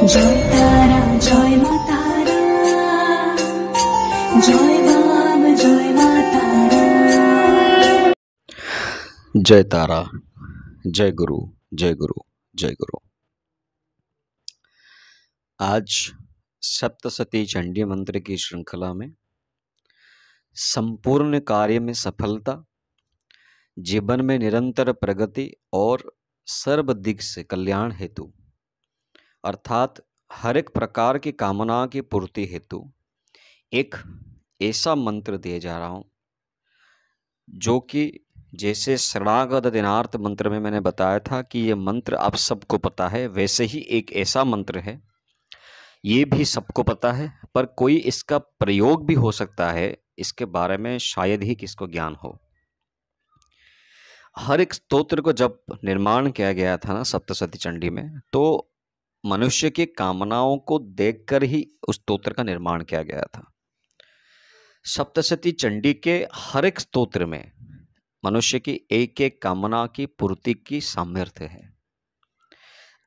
जय तारा जय मा तारा, जय बाम जय मा तारा। जय तारा, जय गुरु, जय गुरु, जय गुरु। आज सप्तशती चंडी मंत्र की श्रृंखला में संपूर्ण कार्य में सफलता, जीवन में निरंतर प्रगति और सर्व दिग से कल्याण हेतु अर्थात हर एक प्रकार की कामना की पूर्ति हेतु एक ऐसा मंत्र दिए जा रहा हूं जो कि जैसे शरणागत दिनार्थ मंत्र में मैंने बताया था कि ये मंत्र आप सबको पता है, वैसे ही एक ऐसा मंत्र है, ये भी सबको पता है, पर कोई इसका प्रयोग भी हो सकता है, इसके बारे में शायद ही किसको ज्ञान हो। हर एक स्तोत्र को जब निर्माण किया गया था ना सप्तशती चंडी में, तो मनुष्य की कामनाओं को देखकर ही उस स्तोत्र का निर्माण किया गया था। सप्तशती चंडी के हर एक स्तोत्र में मनुष्य की एक एक कामना की पूर्ति की सामर्थ्य है।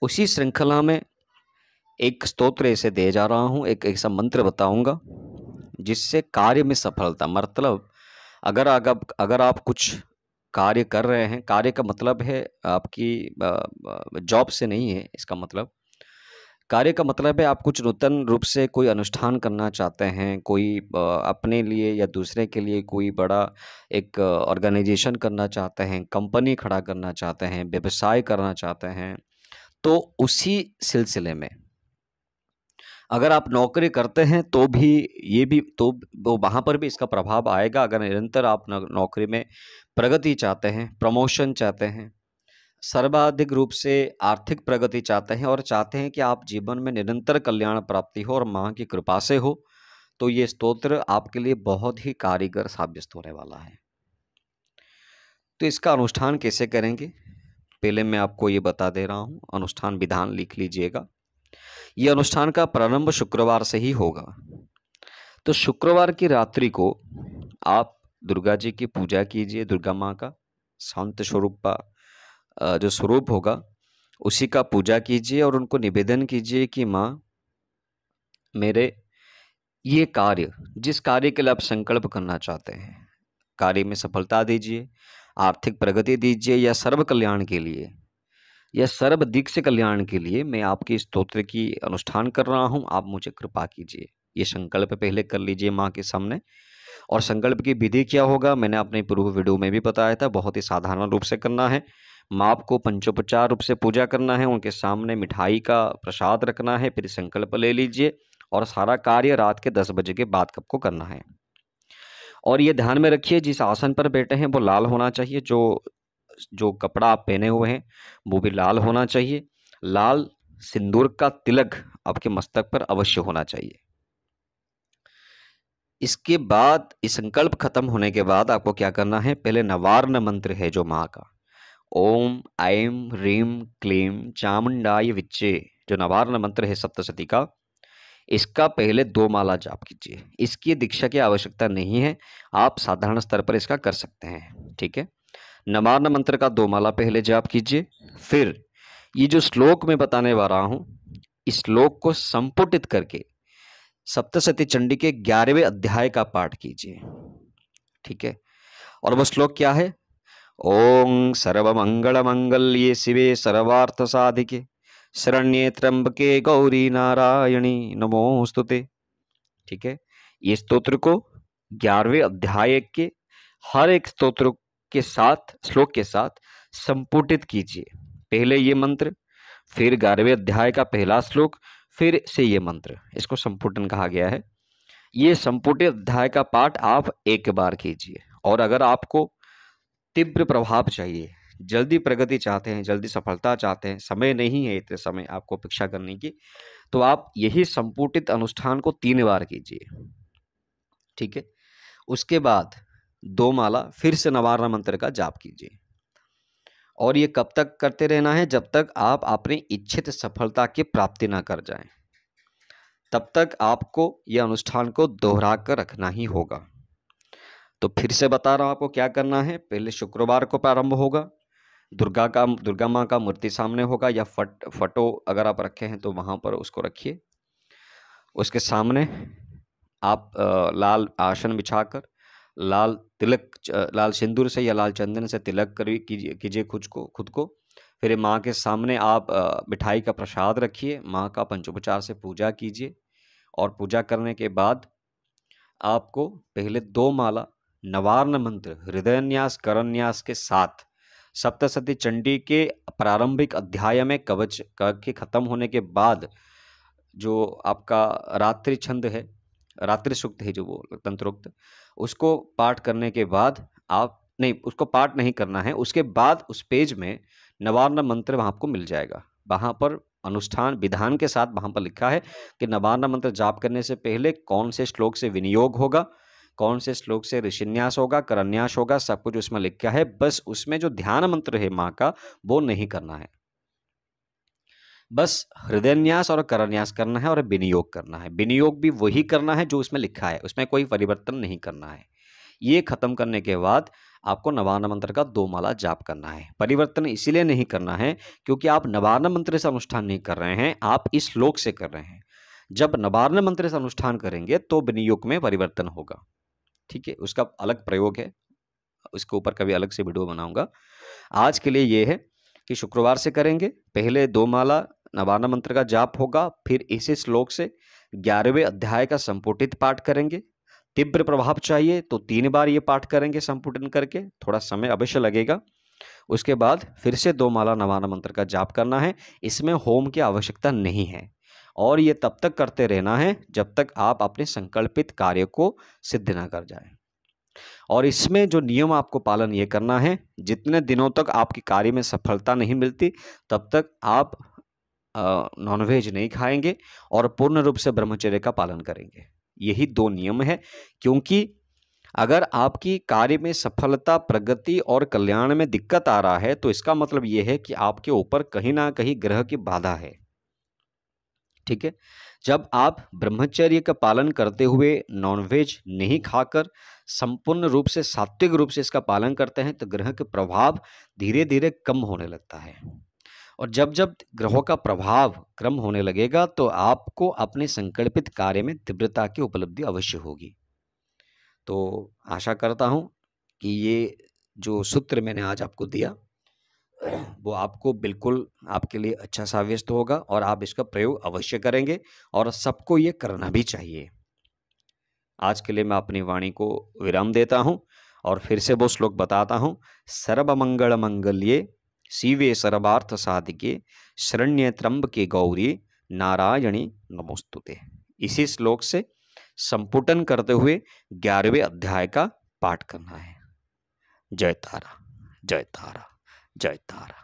उसी श्रृंखला में एक स्तोत्र ऐसे दे जा रहा हूं, एक ऐसा मंत्र बताऊंगा जिससे कार्य में सफलता, मतलब अगर आप कुछ कार्य कर रहे हैं, कार्य का मतलब है आपकी जॉब से नहीं है, इसका मतलब कार्य का मतलब है आप कुछ नूतन रूप से कोई अनुष्ठान करना चाहते हैं, कोई अपने लिए या दूसरे के लिए कोई बड़ा एक ऑर्गेनाइजेशन करना चाहते हैं, कंपनी खड़ा करना चाहते हैं, व्यवसाय करना चाहते हैं, तो उसी सिलसिले में अगर आप नौकरी करते हैं तो भी ये भी तो वो वहाँ पर भी इसका प्रभाव आएगा। अगर निरंतर आप नौकरी में प्रगति चाहते हैं, प्रमोशन चाहते हैं, सर्वाधिक रूप से आर्थिक प्रगति चाहते हैं और चाहते हैं कि आप जीवन में निरंतर कल्याण प्राप्ति हो और माँ की कृपा से हो, तो ये स्तोत्र आपके लिए बहुत ही कारीगर साबित होने वाला है। तो इसका अनुष्ठान कैसे करेंगे, पहले मैं आपको ये बता दे रहा हूँ। अनुष्ठान विधान लिख लीजिएगा। ये अनुष्ठान का प्रारंभ शुक्रवार से ही होगा। तो शुक्रवार की रात्रि को आप दुर्गा जी की पूजा कीजिए। दुर्गा माँ का शांत स्वरूप का जो स्वरूप होगा उसी का पूजा कीजिए और उनको निवेदन कीजिए कि माँ, मेरे ये कार्य, जिस कार्य के लिए आप संकल्प करना चाहते हैं, कार्य में सफलता दीजिए, आर्थिक प्रगति दीजिए, या सर्व कल्याण के लिए या सर्व दिग से कल्याण के लिए मैं आपकी स्तोत्र की अनुष्ठान कर रहा हूं, आप मुझे कृपा कीजिए। ये संकल्प पहले कर लीजिए माँ के सामने। और संकल्प की विधि क्या होगा, मैंने अपने पूर्व वीडियो में भी बताया था, बहुत ही साधारण रूप से करना है। माँ को पंचोपचार रूप से पूजा करना है, उनके सामने मिठाई का प्रसाद रखना है, फिर संकल्प ले लीजिए और सारा कार्य रात के 10 बजे के बाद आपको करना है। और ये ध्यान में रखिए, जिस आसन पर बैठे हैं वो लाल होना चाहिए, जो कपड़ा आप पहने हुए हैं वो भी लाल होना चाहिए। लाल सिंदूर का तिलक आपके मस्तक पर अवश्य होना चाहिए। इसके बाद इस संकल्प खत्म होने के बाद आपको क्या करना है, पहले नवार्न मंत्र है जो माँ का, ओम ऐं ह्रीं क्लीं चामुंडाय विच्चे, जो नवार्न मंत्र है सप्तशती का, इसका पहले 2 माला जाप कीजिए। इसकी दीक्षा की आवश्यकता नहीं है, आप साधारण स्तर पर इसका कर सकते हैं, ठीक है। नवार्न मंत्र का 2 माला पहले जाप कीजिए। फिर ये जो श्लोक मैं बताने वाला हूं, इस श्लोक को संपुटित करके सप्तशती चंडी के 11वें अध्याय का पाठ कीजिए, ठीक है। और वो श्लोक क्या है, ओम सर्वमंगल मंगल्ये शिवे सर्वार्थ साधिके शरण्ये त्र्यंबके गौरी नारायणी नमोस्तुते, ठीक है। ये स्तोत्र को 11वें अध्याय के हर एक स्तोत्र के साथ, श्लोक के साथ संपुटित कीजिए। पहले ये मंत्र, फिर 11वें अध्याय का पहला श्लोक, फिर से ये मंत्र, इसको संपुटन कहा गया है। ये संपुटित अध्याय का पाठ आप एक बार कीजिए। और अगर आपको तीव्र प्रभाव चाहिए, जल्दी प्रगति चाहते हैं, जल्दी सफलता चाहते हैं, समय नहीं है इतने समय आपको अपेक्षा करने की, तो आप यही संपुटित अनुष्ठान को 3 बार कीजिए, ठीक है। उसके बाद 2 माला फिर से नवार्न मंत्र का जाप कीजिए। और ये कब तक करते रहना है, जब तक आप अपनी इच्छित सफलता की प्राप्ति ना कर जाएं, तब तक आपको यह अनुष्ठान को दोहरा कर रखना ही होगा। तो फिर से बता रहा हूं आपको क्या करना है। पहले शुक्रवार को प्रारंभ होगा, दुर्गा माँ का मूर्ति सामने होगा, या फोटो अगर आप रखे हैं तो वहाँ पर उसको रखिए। उसके सामने आप लाल आसन बिछाकर लाल सिंदूर से या लाल चंदन से तिलक कीजिए खुद को। फिर माँ के सामने आप मिठाई का प्रसाद रखिए, माँ का पंचोपचार से पूजा कीजिए। और पूजा करने के बाद आपको पहले 2 माला नवार्न मंत्र हृदयन्यास करन्यास के साथ सप्तशती चंडी के प्रारंभिक अध्याय में कवच के खत्म होने के बाद जो आपका रात्रि छंद है, रात्रि सूक्त है जो वो तंत्रोक्त, उसको पाठ करने के बाद उसको पाठ नहीं करना है। उसके बाद उस पेज में नवार्न मंत्र वहाँ आपको मिल जाएगा। वहाँ पर अनुष्ठान विधान के साथ वहाँ पर लिखा है कि नवार्न मंत्र जाप करने से पहले कौन से श्लोक से विनियोग होगा, कौन से श्लोक से ऋषिन्यास होगा, करन्यास होगा, सब कुछ उसमें लिखा है। बस उसमें जो ध्यान मंत्र है माँ का वो नहीं करना है, बस हृदयन्यास और करन्यास करना है और विनियोग करना है। विनियोग भी वही करना है जो उसमें लिखा है, उसमें कोई परिवर्तन नहीं करना है। ये खत्म करने के बाद आपको नवार्न मंत्र का 2 माला जाप करना है। परिवर्तन इसीलिए नहीं करना है क्योंकि आप नवार्न मंत्र से अनुष्ठान नहीं कर रहे हैं, आप इस श्लोक से कर रहे हैं। जब नवार्न मंत्र से अनुष्ठान करेंगे तो विनियोग में परिवर्तन होगा, ठीक है। उसका अलग प्रयोग है, उसके ऊपर कभी अलग से वीडियो बनाऊंगा। आज के लिए ये है कि शुक्रवार से करेंगे, पहले 2 माला नवार्न मंत्र का जाप होगा, फिर इसी श्लोक से 11वें अध्याय का संपुटित पाठ करेंगे। तीव्र प्रभाव चाहिए तो 3 बार ये पाठ करेंगे संपुटन करके, थोड़ा समय अवश्य लगेगा। उसके बाद फिर से 2 माला नवार्न मंत्र का जाप करना है। इसमें होम की आवश्यकता नहीं है और ये तब तक करते रहना है जब तक आप अपने संकल्पित कार्य को सिद्ध ना कर जाए। और इसमें जो नियम आपको पालन ये करना है, जितने दिनों तक आपकी कार्य में सफलता नहीं मिलती तब तक आप नॉनवेज नहीं खाएंगे और पूर्ण रूप से ब्रह्मचर्य का पालन करेंगे। यही 2 नियम है, क्योंकि अगर आपकी कार्य में सफलता, प्रगति और कल्याण में दिक्कत आ रहा है तो इसका मतलब यह है कि आपके ऊपर कहीं ना कहीं ग्रह की बाधा है, ठीक है। जब आप ब्रह्मचर्य का पालन करते हुए नॉनवेज नहीं खाकर संपूर्ण रूप से सात्विक रूप से इसका पालन करते हैं तो ग्रह के प्रभाव धीरे धीरे कम होने लगता है। और जब जब ग्रहों का प्रभाव कम होने लगेगा तो आपको अपने संकल्पित कार्य में तीव्रता की उपलब्धि अवश्य होगी। तो आशा करता हूं कि ये जो सूत्र मैंने आज आपको दिया वो आपको बिल्कुल आपके लिए अच्छा साबित होगा और आप इसका प्रयोग अवश्य करेंगे और सबको ये करना भी चाहिए। आज के लिए मैं अपनी वाणी को विराम देता हूं और फिर से वो श्लोक बताता हूं। सर्वमंगल मंगल्ये शिवे सर्वार्थ साधिके शरण्ये त्र्यंबके गौरी नारायणी नमोस्तुते। इसी श्लोक से संपुटन करते हुए 11वें अध्याय का पाठ करना है। जय तारा, जय तारा, जय तारा।